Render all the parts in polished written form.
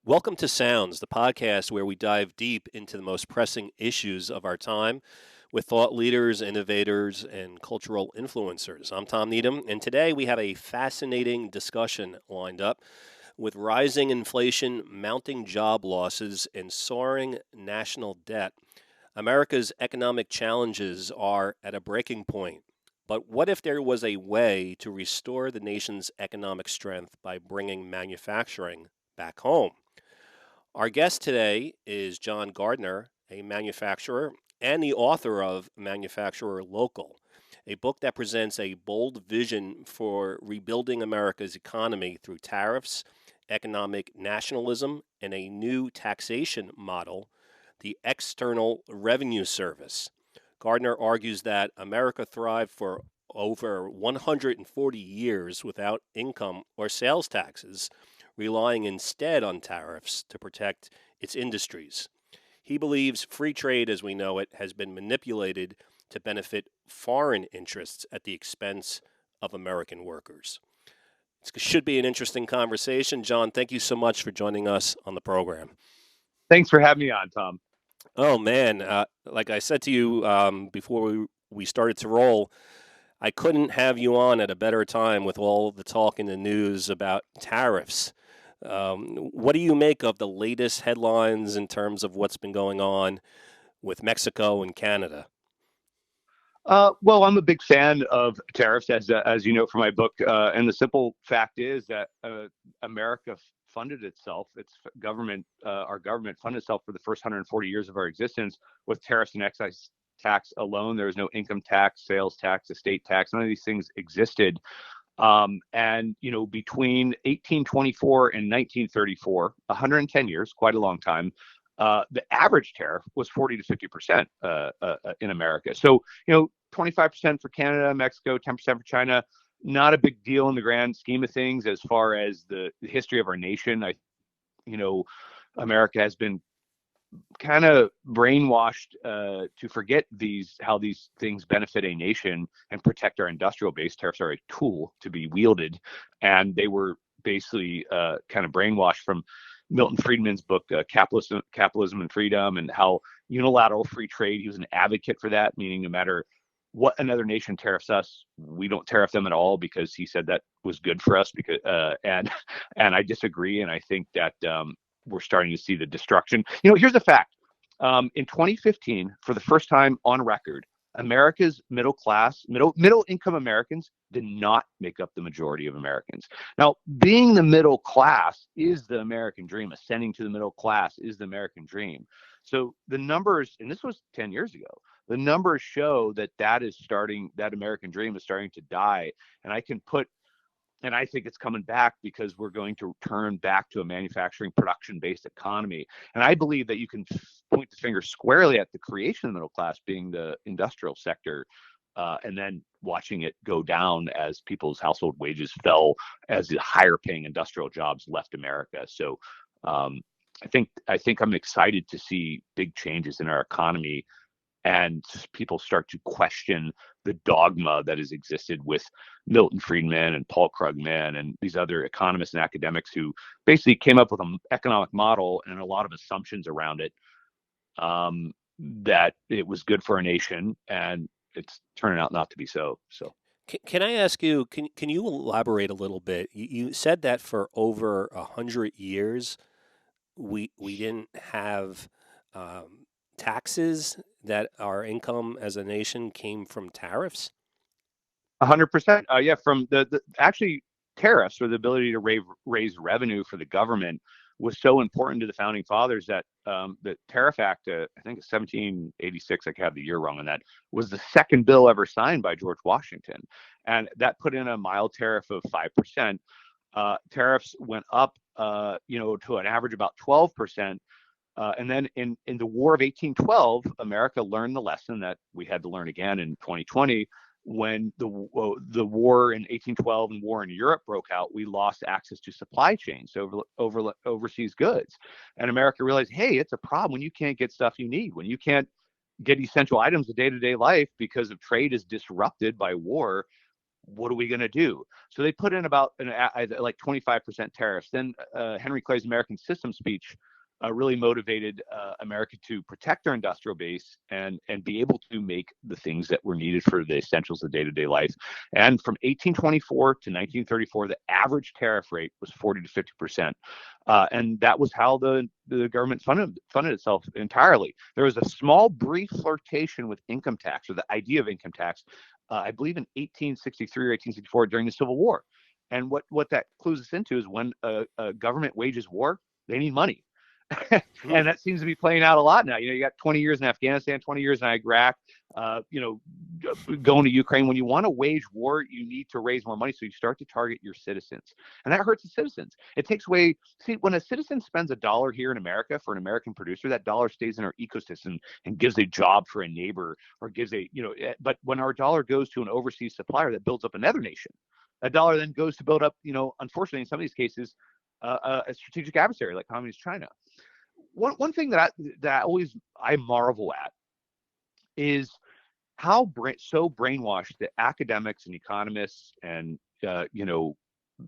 Welcome to Sounds, the podcast where we dive deep into the most pressing issues of our time with thought leaders, innovators, and cultural influencers. I'm Tom Needham, and today we have a fascinating discussion lined up with rising inflation, mounting job losses, and soaring national debt. America's economic challenges are at a breaking point. But what if there was a way to restore the nation's economic strength by bringing manufacturing back home? Our guest today is John Gardner, a manufacturer and the author of Manufacturer Local, a book that presents a bold vision for rebuilding America's economy through tariffs, economic nationalism, and a new taxation model, the External Revenue Service. Gardner argues that America thrived for over 140 years without income or sales taxes, relying instead on tariffs to protect its industries. He believes free trade as we know it has been manipulated to benefit foreign interests at the expense of American workers. It should be an interesting conversation. John, thank you so much for joining us on the program. Thanks for having me on, Tom. Oh, man. Like I said to you before we started to roll, I couldn't have you on at a better time with all the talk in the news about tariffs. What do you make of the latest headlines in terms of what's been going on with Mexico and Canada? Well, I'm a big fan of tariffs, as you know from my book. And the simple fact is that America funded itself, our government funded itself for the first 140 years of our existence with tariffs and excise tax alone. There was no income tax, sales tax, estate tax. None of these things existed. And, between 1824 and 1934, 110 years, quite a long time, the average tariff was 40 to 50% in America. So, 25% for Canada, Mexico, 10% for China. Not a big deal in the grand scheme of things as far as the history of our nation. America has been kind of brainwashed to forget how these things benefit a nation and protect our industrial base. Tariffs are a tool to be wielded, and they were basically kind of brainwashed from Milton Friedman's book, Capitalism and Freedom, and how unilateral free trade, he was an advocate for that, meaning no matter what another nation tariffs us, we don't tariff them at all, because he said that was good for us. And I disagree, and I think that we're starting to see the destruction. Here's a fact. In 2015, for the first time on record, America's middle income Americans did not make up the majority of Americans. Now, being the middle class is the American dream. Ascending to the middle class is the American dream. So the numbers, and this was 10 years ago, the numbers show that that American dream is starting to die. And I think it's coming back because we're going to turn back to a manufacturing production-based economy. And I believe that you can point the finger squarely at the creation of the middle class being the industrial sector, and then watching it go down as people's household wages fell as the higher paying industrial jobs left America. So I think I'm excited to see big changes in our economy, and people start to question the dogma that has existed with Milton Friedman and Paul Krugman and these other economists and academics who basically came up with an economic model and a lot of assumptions around it, that it was good for a nation, and it's turning out not to be so. Can I ask you, can you elaborate a little bit? You said that for over 100 years, we didn't have taxes, that our income as a nation came from tariffs? 100%. Yeah, from actually tariffs, or the ability to raise revenue for the government, was so important to the founding fathers that the Tariff Act, I think it's 1786, I could have the year wrong on that, was the second bill ever signed by George Washington. And that put in a mild tariff of 5%. Tariffs went up, to an average about 12%. And then in the War of 1812, America learned the lesson that we had to learn again in 2020. When the war in 1812 and war in Europe broke out, we lost access to supply chains, over overseas goods. And America realized, hey, it's a problem when you can't get stuff you need, when you can't get essential items of day-to-day life because of trade is disrupted by war. what are we going to do? So they put in about like 25% tariffs. Then Henry Clay's American System speech really motivated America to protect our industrial base and be able to make the things that were needed for the essentials of day-to-day life. And from 1824 to 1934, the average tariff rate was 40 to 50%. And that was how the government funded itself entirely. There was a small, brief flirtation with income tax, or the idea of income tax, I believe in 1863 or 1864 during the Civil War. And what that clues us into is when a government wages war, they need money. Hmm. And that seems to be playing out a lot now. You got 20 years in Afghanistan, 20 years in Iraq, going to Ukraine. When you want to wage war, you need to raise more money. So you start to target your citizens. And that hurts the citizens. It takes away, see, when a citizen spends $1 here in America for an American producer, that dollar stays in our ecosystem and gives a job for a neighbor, or gives but when our dollar goes to an overseas supplier that builds up another nation, that dollar then goes to build up, unfortunately, in some of these cases, a strategic adversary like Communist China. One thing that I marvel at is how so brainwashed the academics and economists and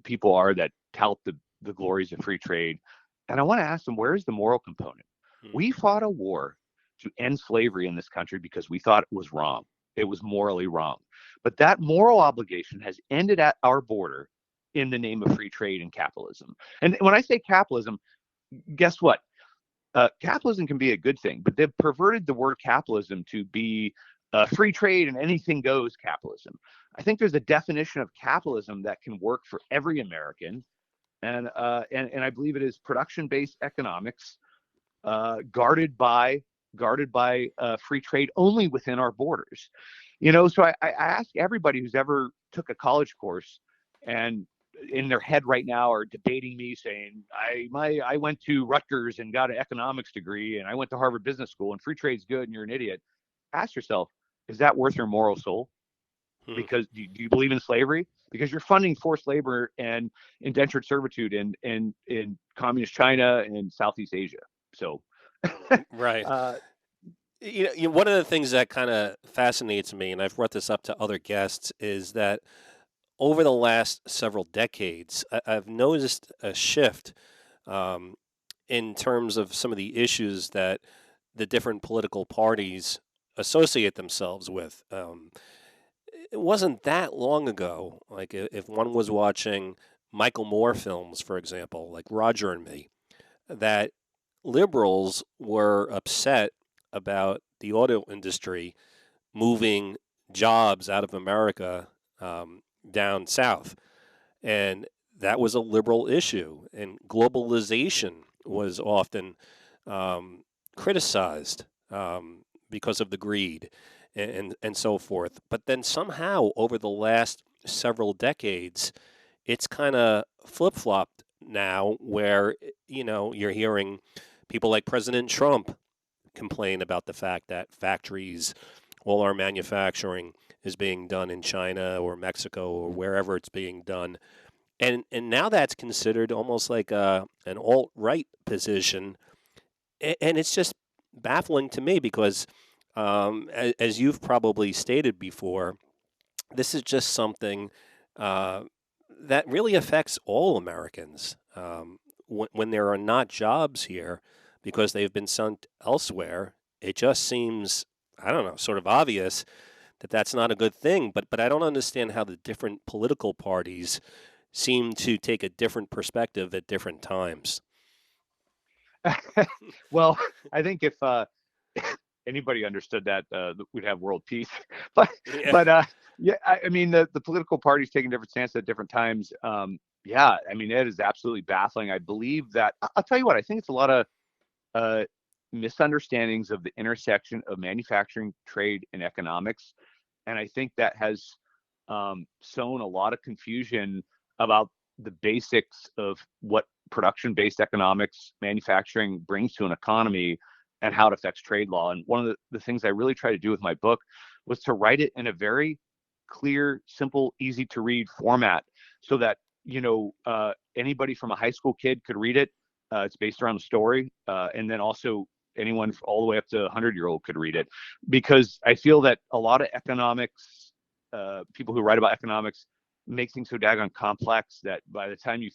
people are that tout the glories of free trade. And I want to ask them, where's the moral component? Hmm. We fought a war to end slavery in this country because we thought it was wrong. It was morally wrong. But that moral obligation has ended at our border in the name of free trade and capitalism. And when I say capitalism, guess what? Capitalism can be a good thing, but they've perverted the word capitalism to be free trade and anything goes capitalism. I think there's a definition of capitalism that can work for every American, and I believe it is production-based economics, guarded by free trade only within our borders. So I ask everybody who's ever took a college course and in their head right now are debating me, saying I went to Rutgers and got an economics degree, and I went to Harvard Business School, and free trade's good and you're an idiot. Ask yourself, is that worth your moral soul? Hmm. Because do you believe in slavery? Because you're funding forced labor and indentured servitude in communist China and Southeast Asia. So Right. uh, One of the things that kind of fascinates me, and I've brought this up to other guests, is that over the last several decades, I've noticed a shift um, in terms of some of the issues that the different political parties associate themselves with. It wasn't that long ago, like if one was watching Michael Moore films, for example, like Roger and Me, that liberals were upset about the auto industry moving jobs out of America down south. And that was a liberal issue. And globalization was often um, criticized because of the greed and so forth. But then somehow over the last several decades, it's kind of flip flopped now where, you're hearing people like President Trump complain about the fact that factories, all our manufacturing is being done in China or Mexico or wherever it's being done. And now that's considered almost like an alt right position, and it's just baffling to me because, as you've probably stated before, this is just something uh, that really affects all Americans. When there are not jobs here because they've been sent elsewhere, it just seems, I don't know, sort of obvious that that's not a good thing. But I don't understand how the different political parties seem to take a different perspective at different times. well, I think if anybody understood that, we'd have world peace. but Yeah. but yeah, I mean the political parties taking different stances at different times. Yeah, I mean it is absolutely baffling. I believe that I'll tell you what, I think it's a lot of uh, misunderstandings of the intersection of manufacturing, trade, and economics, and I think that has sown a lot of confusion about the basics of what production-based economics, manufacturing brings to an economy, and how it affects trade law. And one of the things I really try to do with my book was to write it in a very clear, simple, easy to read format so that anybody from a high school kid could read it. It's based around a story, and then also anyone all the way up to a 100-year-old could read it, because I feel that a lot of economics people who write about economics make things so daggone complex that by the time you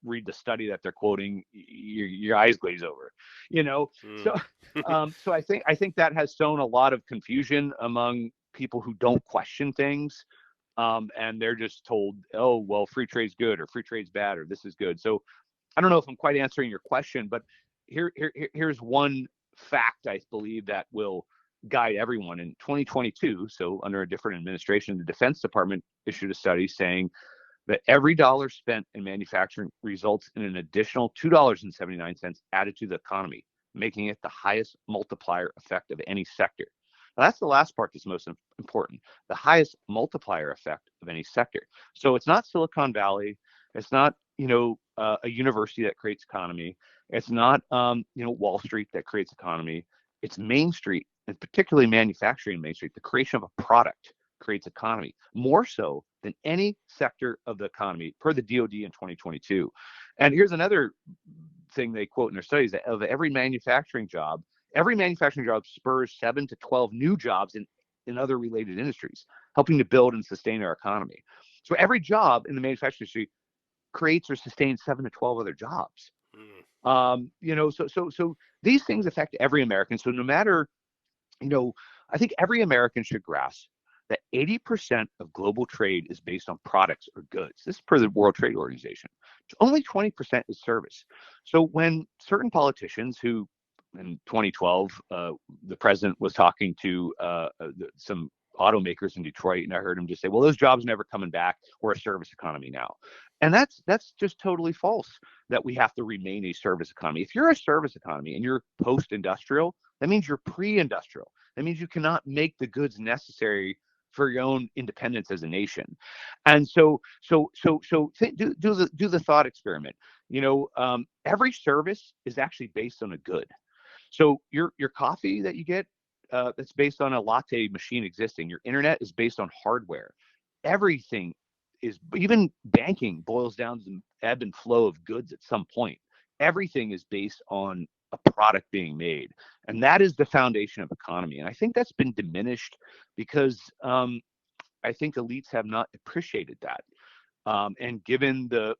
read the study that they're quoting, your eyes glaze over, you know. Mm. So, so I think that has sown a lot of confusion among people who don't question things, and they're just told, oh well, free trade's good or free trade's bad or this is good. So I don't know if I'm quite answering your question, but here's one fact I believe that will guide everyone. In 2022, so under a different administration, the Defense Department issued a study saying that every dollar spent in manufacturing results in an additional $2.79 added to the economy, making it the highest multiplier effect of any sector. Now, that's the last part that's most important, the highest multiplier effect of any sector. So it's not Silicon Valley. It's not, a university that creates economy. It's not, Wall Street that creates economy. It's Main Street, and particularly manufacturing Main Street. The creation of a product creates economy more so than any sector of the economy per the DoD in 2022. And here's another thing they quote in their studies, that of every manufacturing job spurs 7 to 12 new jobs in other related industries, helping to build and sustain our economy. So every job in the manufacturing industry creates or sustains 7 to 12 other jobs. So these things affect every American. So no matter, I think every American should grasp that 80% of global trade is based on products or goods. This is per the World Trade Organization. Only 20% is service. So when certain politicians who, in 2012, the president was talking to some automakers in Detroit, and I heard him just say, well, those jobs are never coming back. We're a service economy now. And that's just totally false, that we have to remain a service economy. If you're a service economy and you're post-industrial, that means you're pre-industrial. That means you cannot make the goods necessary for your own independence as a nation. And so do the thought experiment. Every service is actually based on a good. So your coffee that you get, that's based on a latte machine existing. Your internet is based on hardware. Everything is, even banking boils down to the ebb and flow of goods at some point. Everything is based on a product being made. And that is the foundation of economy. And I think that's been diminished because I think elites have not appreciated that. And given the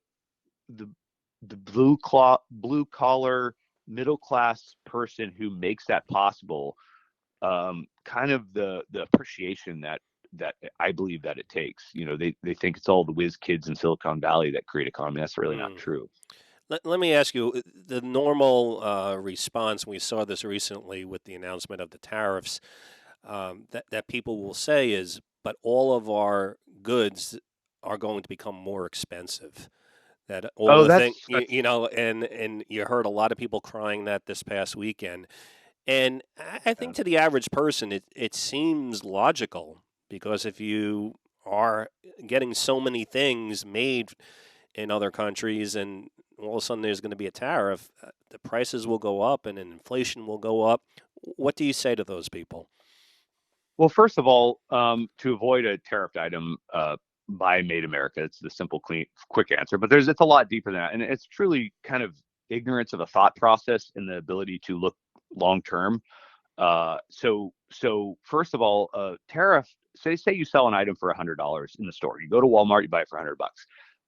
blue collar middle class person who makes that possible, kind of the appreciation that I believe that it takes. They think it's all the whiz kids in Silicon Valley that create economy. That's really not true. Let me ask you, the normal response, we saw this recently with the announcement of the tariffs, that people will say is, but all of our goods are going to become more expensive. That all the things, and you heard a lot of people crying that this past weekend. And I think to the average person, it seems logical, because if you are getting so many things made in other countries and all of a sudden there's going to be a tariff, the prices will go up and inflation will go up. What do you say to those people? Well, first of all, to avoid a tariffed item, buy Made America. It's the simple, clean, quick answer. But it's a lot deeper than that, and it's truly kind of ignorance of a thought process and the ability to look long term. So first of all, tariff. Say you sell an item for $100 in the store. You go to Walmart, you buy it for $100.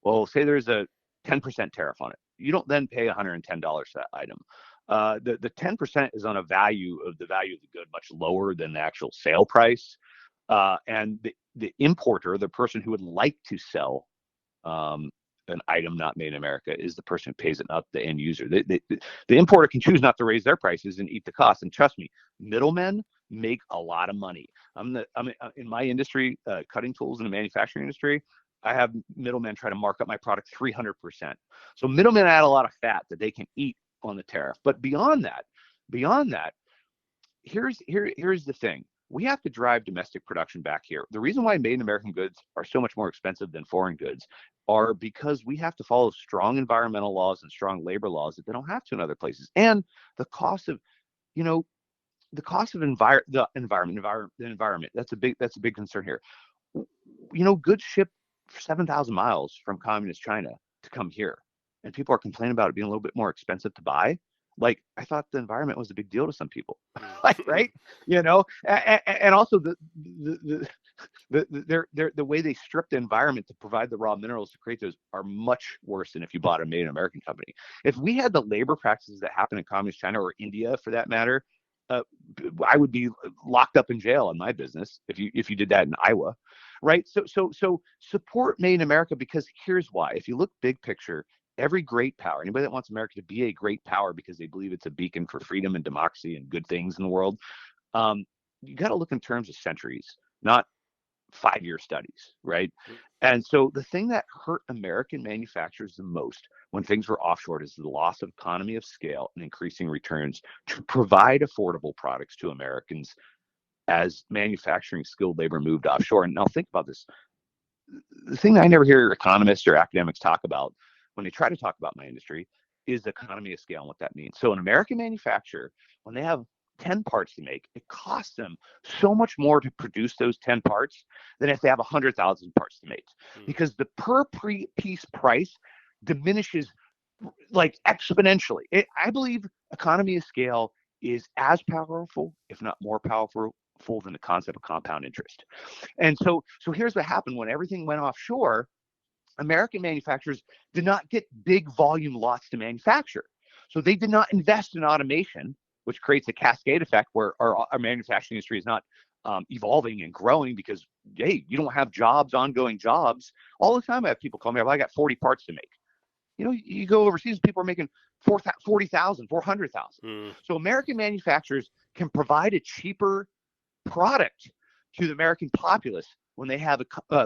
Well, say there's a 10% tariff on it. You don't then pay $110 for that item. The 10% is on the value of the good, much lower than the actual sale price. And the importer, the person who would like to sell an item not made in America, is the person who pays it, not the end user. The importer can choose not to raise their prices and eat the cost. And trust me, middlemen make a lot of money. I'm in my industry, cutting tools in the manufacturing industry. I have middlemen try to mark up my product 300%. So middlemen add a lot of fat that they can eat on the tariff. But beyond that, here's the thing. We have to drive domestic production back here. The reason why made in American goods are so much more expensive than foreign goods are because we have to follow strong environmental laws and strong labor laws that they don't have to in other places. And the cost of, the environment. That's a big concern here. Goods ship 7,000 miles from communist China to come here, and people are complaining about it being a little bit more expensive to buy. Like, I thought the environment was a big deal to some people, right? And also the The way they strip the environment to provide the raw minerals to create those are much worse than if you bought a made in American company. If we had the labor practices that happen in communist China or India, for that matter, uh, I would be locked up in jail in my business if you did that in Iowa, right? So support made in America, because here's why. If you look big picture, every great power, anybody that wants America to be a great power because they believe it's a beacon for freedom and democracy and good things in the world, um, you got to look in terms of centuries, not 5-year studies, right? And so the thing that hurt American manufacturers the most when things were offshored is the loss of economy of scale and increasing returns to provide affordable products to Americans as manufacturing skilled labor moved offshore. And now think about this. The thing that I never hear economists or academics talk about when they try to talk about my industry is the economy of scale and what that means. So an American manufacturer, when they have 10 parts to make, it costs them so much more to produce those 10 parts than if they have 100,000 parts to make, because the per piece price diminishes like exponentially. I believe economy of scale is as powerful, if not more powerful, than the concept of compound interest. And so here's what happened when everything went offshore. American manufacturers did not get big volume lots to manufacture. So they did not invest in automation, which creates a cascade effect where our manufacturing industry is not evolving and growing because, hey, you don't have jobs, ongoing jobs. All the time I have people call me, I got 40 parts to make. You know, you go overseas, people are making 40,000, 400,000. So American manufacturers can provide a cheaper product to the American populace when they have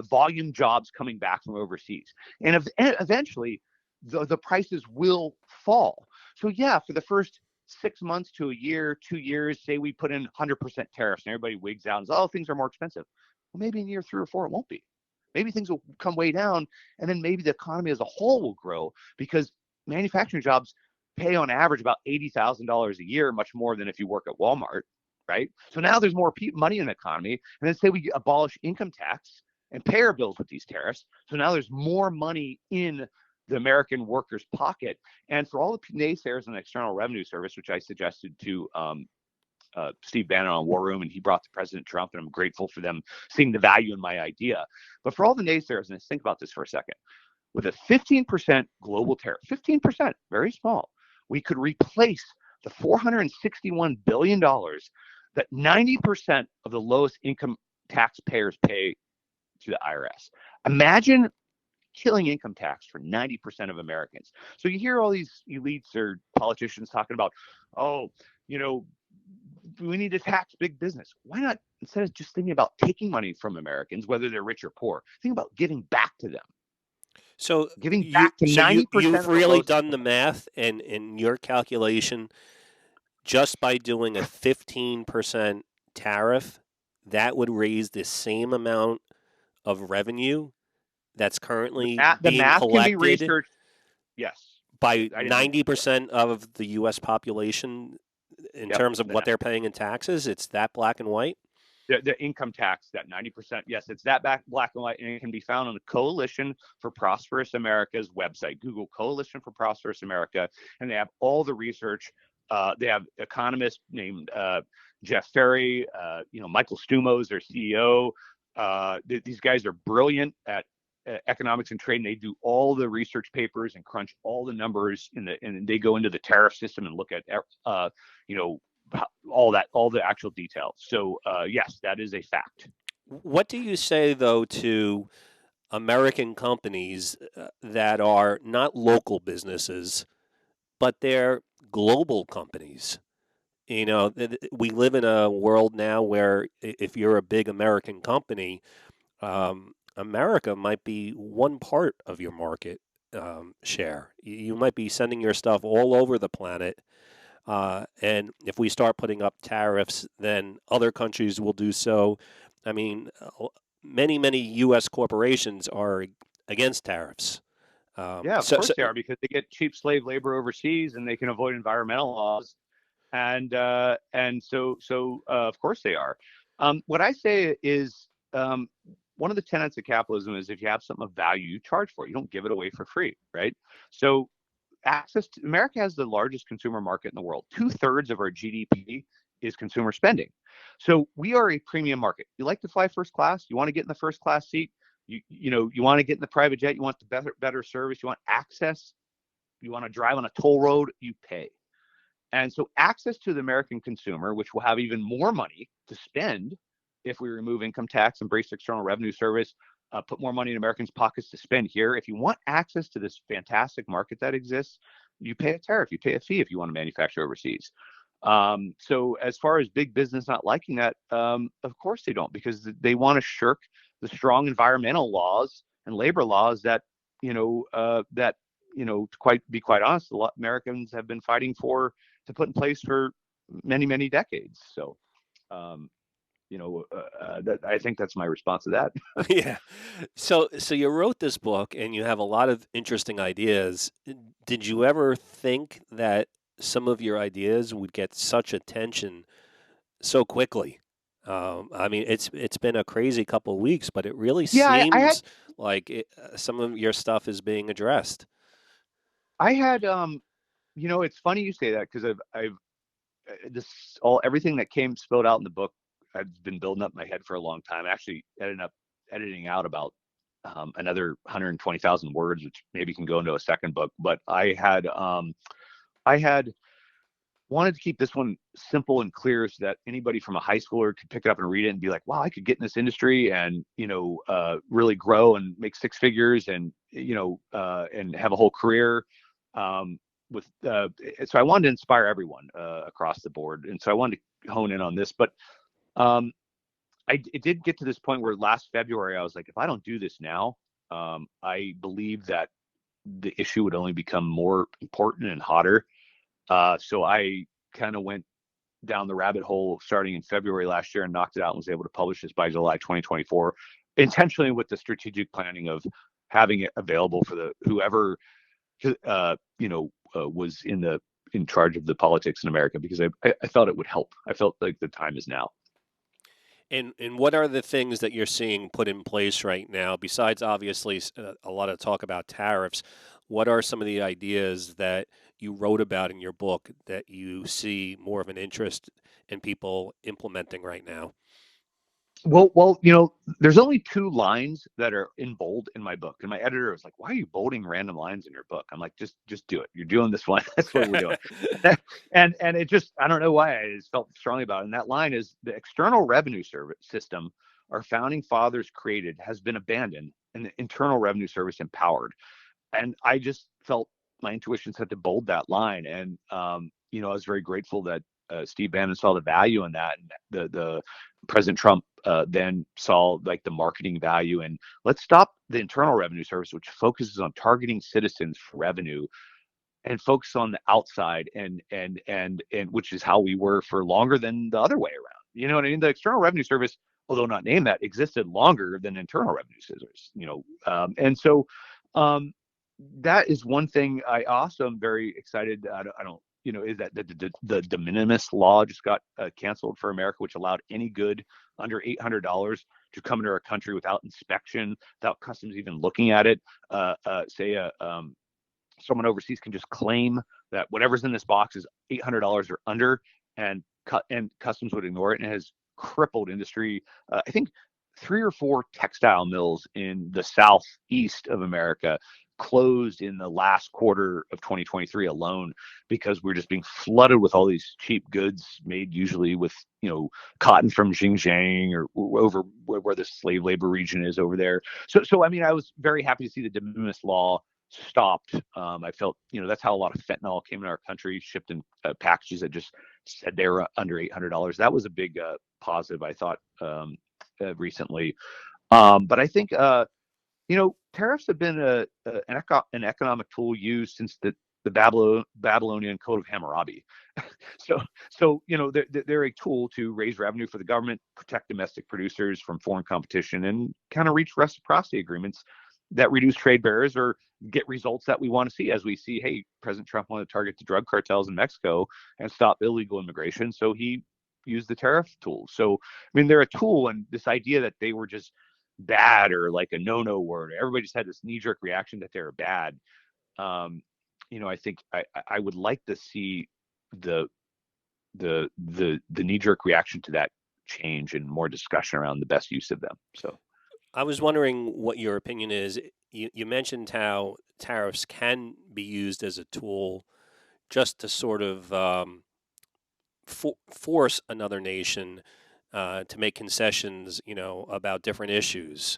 volume jobs coming back from overseas. And eventually, the prices will fall. So yeah, for the first 6 months to a year, 2 years, say we put in 100% tariffs and everybody wigs out and says, oh, things are more expensive. Well, maybe in year 3 or 4, it won't be. Maybe things will come way down, and then maybe the economy as a whole will grow because manufacturing jobs pay on average about $80,000 a year, much more than if you work at Walmart, right? So now there's more money in the economy, and then say we abolish income tax and pay our bills with these tariffs. So now there's more money in the American worker's pocket. And for all the naysayers in the External Revenue Service, which I suggested to Steve Bannon on War Room, and he brought to President Trump, and I'm grateful for them seeing the value in my idea. But for all the naysayers, and let's think about this for a second, with a 15% global tariff, 15%, very small, we could replace the $461 billion that 90% of the lowest income taxpayers pay to the IRS. Imagine killing income tax for 90% of Americans. So you hear all these elites or politicians talking about, oh, you know, we need to tax big business. Why not, instead of just thinking about taking money from Americans, whether they're rich or poor, think about giving back to them. So Giving back to 90% you've of the really lowest done the math, and in your calculation, just by doing a 15% tariff, that would raise the same amount of revenue that's currently the being math can be collected researched. Yes. by I didn't mean 90% of the U.S. population in terms of what they're paying in taxes. It's that black and white. The income tax, that 90%, yes, it's that black and white, and it can be found on the Coalition for Prosperous America's website. Google Coalition for Prosperous America, and they have all the research. They have economists named Jeff Ferry, Michael Stumos, their CEO. These guys are brilliant at economics and trade, and they do all the research papers and crunch all the numbers and they go into the tariff system and look at all the actual details. So yes, that is a fact. What do you say though to American companies that are not local businesses, but they're global companies? You know, we live in a world now where if you're a big American company, America might be one part of your market share. You might be sending your stuff all over the planet. And if we start putting up tariffs, then other countries will do so. I mean, many U.S. corporations are against tariffs. Yeah, of course they are, because they get cheap slave labor overseas and they can avoid environmental laws. And so of course they are. What I say is one of the tenets of capitalism is if you have something of value, you charge for it. You don't give it away for free, right? So access to America has the largest consumer market in the world. 2/3 of our GDP is consumer spending. So we are a premium market. You like to fly first class? You want to get in the first class seat? You want to get in the private jet? You want the better service? You want access? You want to drive on a toll road? You pay. And so access to the American consumer, which will have even more money to spend if we remove income tax, embrace external revenue service, put more money in Americans' pockets to spend here. If you want access to this fantastic market that exists, you pay a tariff, you pay a fee if you want to manufacture overseas. So as far as big business not liking that, of course they don't, because they want to shirk the strong environmental laws and labor laws that, to be quite honest, a lot of Americans have been fighting to put in place for many, many decades. So, um, I think that's my response to that. Yeah. So you wrote this book and you have a lot of interesting ideas. Did you ever think that some of your ideas would get such attention so quickly? I mean, it's been a crazy couple of weeks, but it really Yeah, I had seems like some of your stuff is being addressed. I had it's funny you say that, because I've this all everything that came spilled out in the book, I've been building up in my head for a long time. I actually ended up editing out about another 120,000 words, which maybe can go into a second book. But I had wanted to keep this one simple and clear, so that anybody from a high schooler could pick it up and read it and be like, wow, I could get in this industry and really grow and make six figures, and and have a whole career. With So I wanted to inspire everyone across the board, and so I wanted to hone in on this. But um, it did get to this point where last February I was like, if I don't do this now, I believe that the issue would only become more important and hotter. So I kind of went down the rabbit hole starting in February last year and knocked it out and was able to publish this by July 2024, intentionally with the strategic planning of having it available for the whoever was in charge of the politics in America, because I felt it would help. I felt like the time is now. And what are the things that you're seeing put in place right now, besides obviously a lot of talk about tariffs? What are some of the ideas that you wrote about in your book that you see more of an interest in people implementing right now? Well, there's only two lines that are in bold in my book, and my editor was like, "Why are you bolding random lines in your book?" I'm like, "Just do it. You're doing this one. That's what we're doing." And it just, I don't know why, I just felt strongly about it. And that line is, the external revenue service system our founding fathers created has been abandoned, and the internal revenue service empowered. And I just felt my intuition said to bold that line. And I was very grateful that Steve Bannon saw the value in that, and the President Trump then saw like the marketing value. And let's stop the Internal Revenue Service, which focuses on targeting citizens for revenue, and focus on the outside, and which is how we were for longer than the other way around. You know what I mean? The External Revenue Service, although not named that, existed longer than Internal Revenue Service. And so that is one thing. I also am very excited. I don't is that the de minimis law just got canceled for America, which allowed any good under $800 to come into our country without inspection, without customs even looking at it. Say someone overseas can just claim that whatever's in this box is $800 or under, and customs would ignore it. And it has crippled industry. I think 3 or 4 textile mills in the southeast of America closed in the last quarter of 2023 alone, because we're just being flooded with all these cheap goods made usually with cotton from Xinjiang or over where the slave labor region is over there. So I mean, I was very happy to see the de minimis law stopped. I felt that's how a lot of fentanyl came in our country, shipped in packages that just said they were under $800. That was a big positive, I thought, recently. But I think tariffs have been an economic tool used since the Babylonian Code of Hammurabi. They're a tool to raise revenue for the government, protect domestic producers from foreign competition, and kind of reach reciprocity agreements that reduce trade barriers or get results that we want to see. As we see, hey, President Trump wanted to target the drug cartels in Mexico and stop illegal immigration, so he used the tariff tool. So I mean, they're a tool, and this idea that they were just bad or like a no word, everybody just had this knee-jerk reaction that they're bad. I think I would like to see the the knee-jerk reaction to that change and more discussion around the best use of them. So I was wondering what your opinion is. You mentioned how tariffs can be used as a tool just to sort of force another nation to make concessions, about different issues,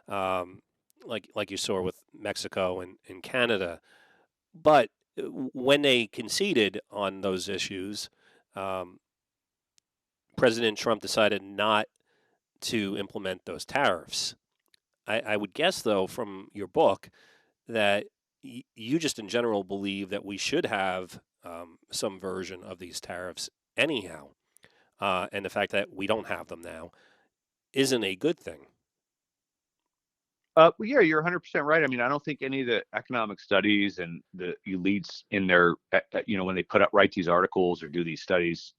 um, like you saw with Mexico and Canada. But when they conceded on those issues, um, President Trump decided not to implement those tariffs. I would guess, though, from your book, that you just in general believe that we should have some version of these tariffs anyhow. And the fact that we don't have them now isn't a good thing. well, yeah, you're 100% right. I mean, I don't think any of the economic studies and the elites in their, when they write these articles or do these studies,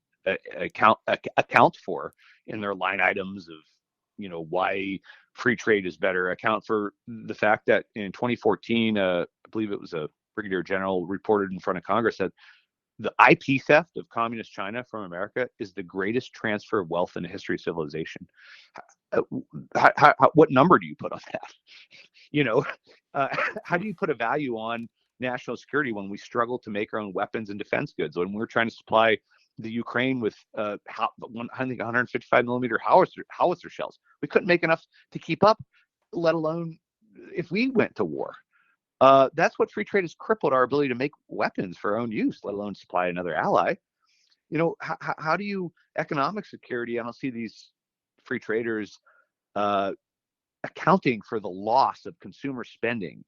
account for in their line items of, why free trade is better. Account for the fact that in 2014, I believe it was a brigadier general reported in front of Congress that the IP theft of communist China from America is the greatest transfer of wealth in the history of civilization. What number do you put on that? You know, how do you put a value on national security when we struggle to make our own weapons and defense goods? When we're trying to supply the Ukraine with, I think 155 millimeter howitzer shells, we couldn't make enough to keep up, let alone if we went to war. That's what free trade has crippled our ability to make weapons for our own use, let alone supply another ally. How do you economic security? I don't see these free traders accounting for the loss of consumer spending.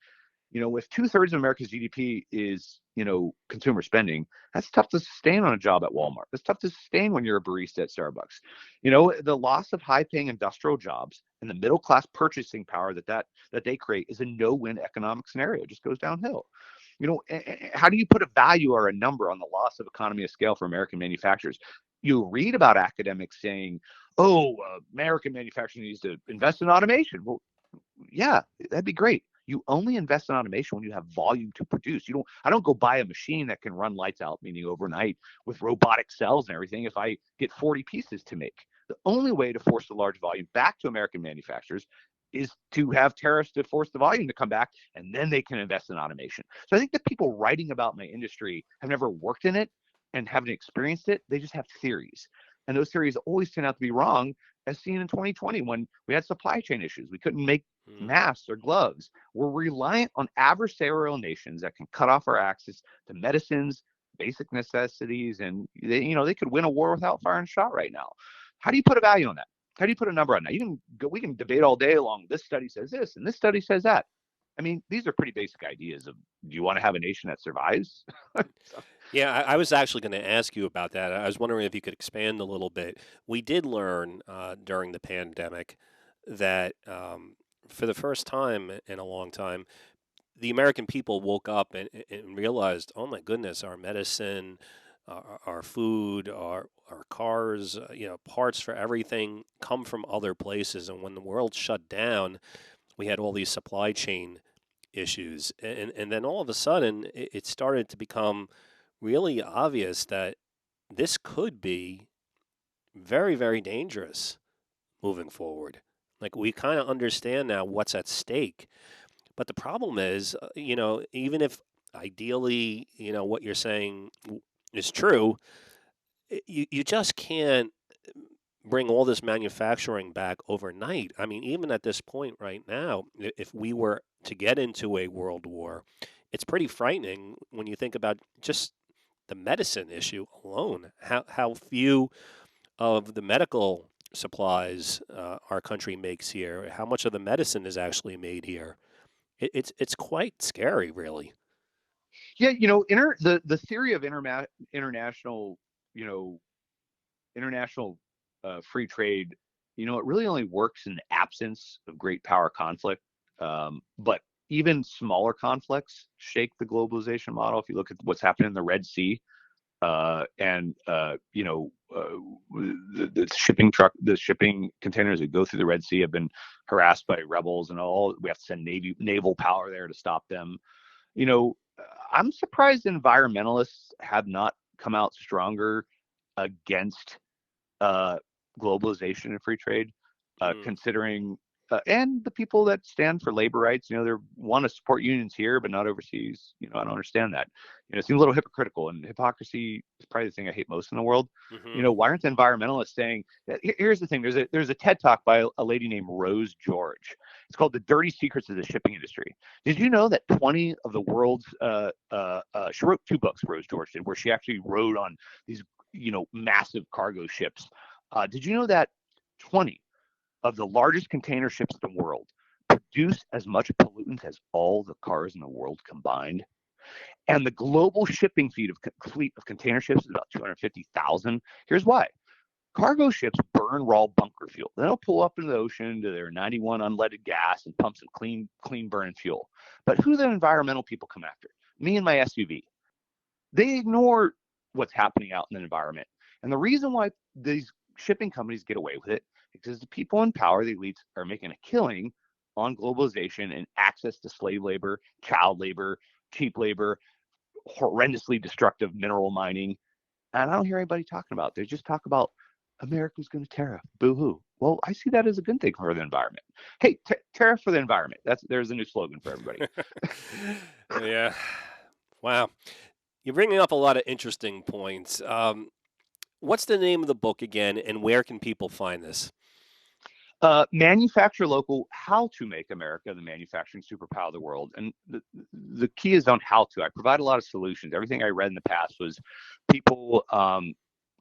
If 2/3 of America's GDP is, consumer spending, that's tough to sustain on a job at Walmart. That's tough to sustain when you're a barista at Starbucks. The loss of high-paying industrial jobs and the middle-class purchasing power that they create is a no-win economic scenario. It just goes downhill. How do you put a value or a number on the loss of economy of scale for American manufacturers? You read about academics saying, "Oh, American manufacturing needs to invest in automation." Well, yeah, that'd be great. You only invest in automation when you have volume to produce. I don't go buy a machine that can run lights out, meaning overnight, with robotic cells and everything, if I get 40 pieces to make. The only way to force the large volume back to American manufacturers is to have tariffs to force the volume to come back, and then they can invest in automation. So I think the people writing about my industry have never worked in it and haven't experienced it. They just have theories. And those theories always turn out to be wrong, as seen in 2020 when we had supply chain issues. We couldn't make masks or gloves. We're reliant on adversarial nations that can cut off our access to medicines, basic necessities, and they could win a war without firing a shot right now. How do you put a value on that? How do you put a number on that? We can debate all day long. This study says this, and this study says that. I mean, these are pretty basic ideas of, do you want to have a nation that survives? Yeah, I was actually going to ask you about that. I was wondering if you could expand a little bit. We did learn during the pandemic that for the first time in a long time, the American people woke up and realized, oh my goodness, our medicine, our food, our cars, parts for everything come from other places. And when the world shut down, we had all these supply chain issues. And then all of a sudden, it started to become really obvious that this could be very, very dangerous moving forward. Like, we kind of understand now what's at stake. But the problem is, even if ideally, what you're saying is true, you just can't bring all this manufacturing back overnight. I mean, even at this point right now, if we were to get into a world war, it's pretty frightening when you think about just the medicine issue alone. How few of the medical supplies our country makes here, how much of the medicine is actually made here. It's quite scary, really. Yeah, the theory of international, you know, international free trade, it really only works in the absence of great power conflict. But even smaller conflicts shake the globalization model. If you look at what's happening in the Red Sea, and the shipping containers that go through the Red Sea have been harassed by rebels, and all we have to send naval power there to stop them. I'm surprised environmentalists have not come out stronger against globalization and free trade, Mm. considering and the people that stand for labor rights, they want to support unions here, but not overseas. I don't understand that. It seems a little hypocritical, and hypocrisy is probably the thing I hate most in the world. Hmm. Why aren't the environmentalists saying that? Here's the thing: there's a TED talk by a lady named Rose George. It's called "The Dirty Secrets of the Shipping Industry." Did you know that 20 of the world's she wrote 2 books, Rose George did, where she actually rode on these massive cargo ships. Did you know that 20 of the largest container ships in the world produce as much pollutants as all the cars in the world combined? And the global shipping fleet of container ships is about 250,000. Here's why. Cargo ships burn raw bunker fuel. They don't pull up into the ocean to their 91 unleaded gas and pump some clean burning fuel. But who the environmental people come after? Me and my SUV. They ignore what's happening out in the environment. And the reason why these shipping companies get away with it is because the people in power, the elites, are making a killing on globalization and access to slave labor, child labor, cheap labor, horrendously destructive mineral mining. And I don't hear anybody talking about it. They just talk about America's going to tariff. Boo-hoo. Well, I see that as a good thing for the environment. Hey, tariff for the environment. There's a new slogan for everybody. Yeah. Wow. You're bringing up a lot of interesting points. What's the name of the book again, and where can people find this? Manufacture local, how to make America the manufacturing superpower of the world. And the key is on how to. I provide a lot of solutions. Everything I read in the past was people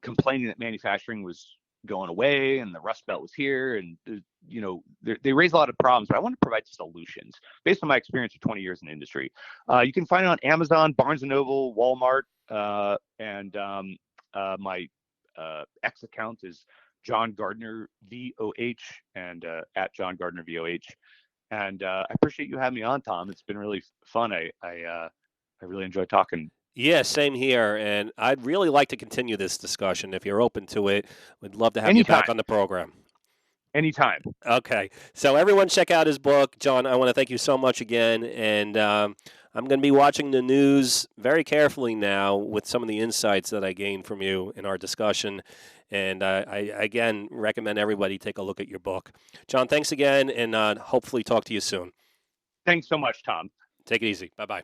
complaining that manufacturing was going away and the Rust Belt was here. And, they raise a lot of problems, but I want to provide solutions based on my experience of 20 years in the industry. You can find it on Amazon, Barnes & Noble, Walmart, and my X account is John Gardner VOH and at John Gardner VOH. And I appreciate you having me on, Tom. It's been really fun. I really enjoy talking. Yeah, same here. And I'd really like to continue this discussion if you're open to it. We'd love to have you back Anytime, on the program. anytime. Okay. So, everyone, check out his book. John, I want to thank you so much again. And I'm going to be watching the news very carefully now with some of the insights that I gained from you in our discussion. And I again recommend everybody take a look at your book. John, thanks again, and hopefully talk to you soon. Thanks so much, Tom. Take it easy. Bye bye.